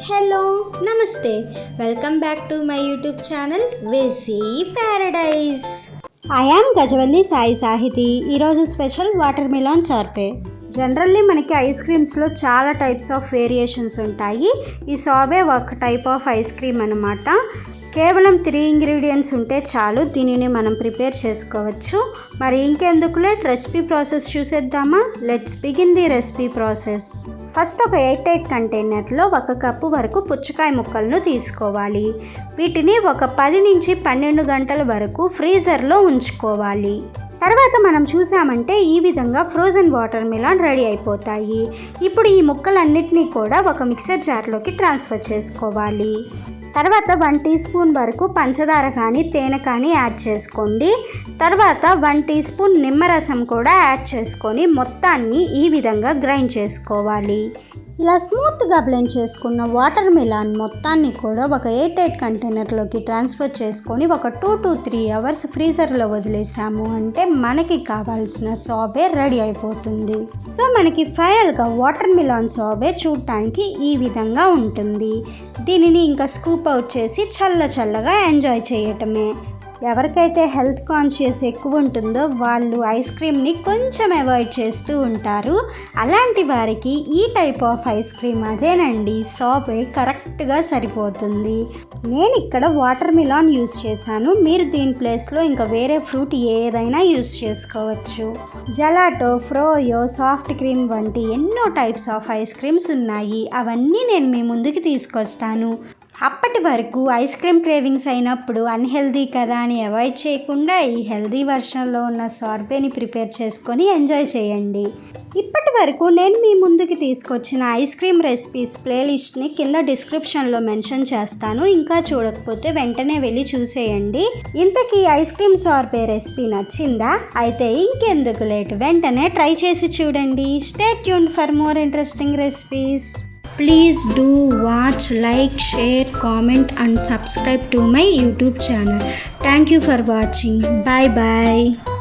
Hello నమస్తే welcome back to my YouTube channel వెసీ paradise. I am Gajavalli Sai Sahiti. ఈరోజు special water melon sorbet. Generally మనకి ice క్రీమ్స్లో చాలా టైప్స్ ఆఫ్ వేరియేషన్స్ ఉంటాయి. ఈ సార్బే ఒక టైప్ ఆఫ్ ఐస్ క్రీమ్ అనమాట. కేవలం 3 ఇంగ్రీడియంట్స్ ఉంటే చాలు దీనిని మనం ప్రిపేర్ చేసుకోవచ్చు. మరి ఇంకెందుకు లేట్ రెసిపీ ప్రాసెస్ చూసేద్దామా? Let's begin the recipe process. First ఒక 8 కంటైనర్లో 1 కప్పు వరకు పుచ్చకాయ ముక్కలను తీసుకోవాలి. వీటిని ఒక 10 నుంచి 12 గంటల వరకు ఫ్రీజర్లో ఉంచుకోవాలి. తర్వాత మనం చూసామంటే ఈ విధంగా ఫ్రోజన్ వాటర్ మిలాన్ రెడీ అయిపోతాయి. ఇప్పుడు ఈ ముక్కలన్నిటినీ కూడా ఒక మిక్సర్ జార్లోకి ట్రాన్స్ఫర్ చేసుకోవాలి. తర్వాత 1 టీ స్పూన్ వరకు పంచదార కానీ తేనె కానీ యాడ్ చేసుకోండి. తర్వాత 1 టీ స్పూన్ నిమ్మరసం కూడా యాడ్ చేసుకొని మొత్తాన్ని ఈ విధంగా గ్రైండ్ చేసుకోవాలి. ఇలా స్మూత్గా బ్లెండ్ చేసుకున్న వాటర్ మిలాన్ మొత్తాన్ని కూడా ఒక 8 కంటైనర్లోకి ట్రాన్స్ఫర్ చేసుకొని ఒక 2 to 3 అవర్స్ ఫ్రీజర్లో వదిలేసాము అంటే మనకి కావాల్సిన సార్బే రెడీ అయిపోతుంది. సో మనకి ఫైనల్గా వాటర్ మిలాన్ సార్బే చూడటానికి ఈ విధంగా ఉంటుంది. దీనిని ఇంకా స్కూప్ అవుట్ చేసి చల్లగా ఎంజాయ్ చేయటమే. ఎవరికైతే హెల్త్ కాన్షియస్ ఎక్కువ ఉంటుందో వాళ్ళు ఐస్ క్రీమ్ని కొంచెం అవాయిడ్ చేస్తూ ఉంటారు. అలాంటి వారికి ఈ టైప్ ఆఫ్ ఐస్ క్రీమ్ అదేనండి సార్బే కరెక్ట్గా సరిపోతుంది. నేను ఇక్కడ వాటర్ మిలాన్ యూస్ చేశాను. మీరు దీని ప్లేస్లో ఇంకా వేరే ఫ్రూట్ ఏదైనా యూస్ చేసుకోవచ్చు. జెలాటో, ఫ్రోయో, సాఫ్ట్ క్రీమ్ వంటి ఎన్నో టైప్స్ ఆఫ్ ఐస్ క్రీమ్స్ ఉన్నాయి. అవన్నీ నేను మీ ముందుకి తీసుకొస్తాను. అప్పటి వరకు ఐస్ క్రీమ్ క్రేవింగ్స్ అయినప్పుడు అన్హెల్దీ కదా అని అవాయిడ్ చేయకుండా ఈ హెల్దీ వర్షన్లో ఉన్న సార్బేని ప్రిపేర్ చేసుకొని ఎంజాయ్ చేయండి. ఇప్పటి వరకు నేను మీ ముందుకి తీసుకొచ్చిన ఐస్ క్రీమ్ రెసిపీస్ ప్లేలిస్ట్ని కింద డిస్క్రిప్షన్లో మెన్షన్ చేస్తాను. ఇంకా చూడకపోతే వెంటనే వెళ్ళి చూసేయండి. ఇంతకీ ఐస్ క్రీమ్ సార్బే రెసిపీ నచ్చిందా? అయితే ఇంకెందుకు లేట్, వెంటనే ట్రై చేసి చూడండి. Stay tuned for more interesting recipes. Please do watch, like, share, comment and subscribe to my YouTube channel. Thank you for watching. Bye bye.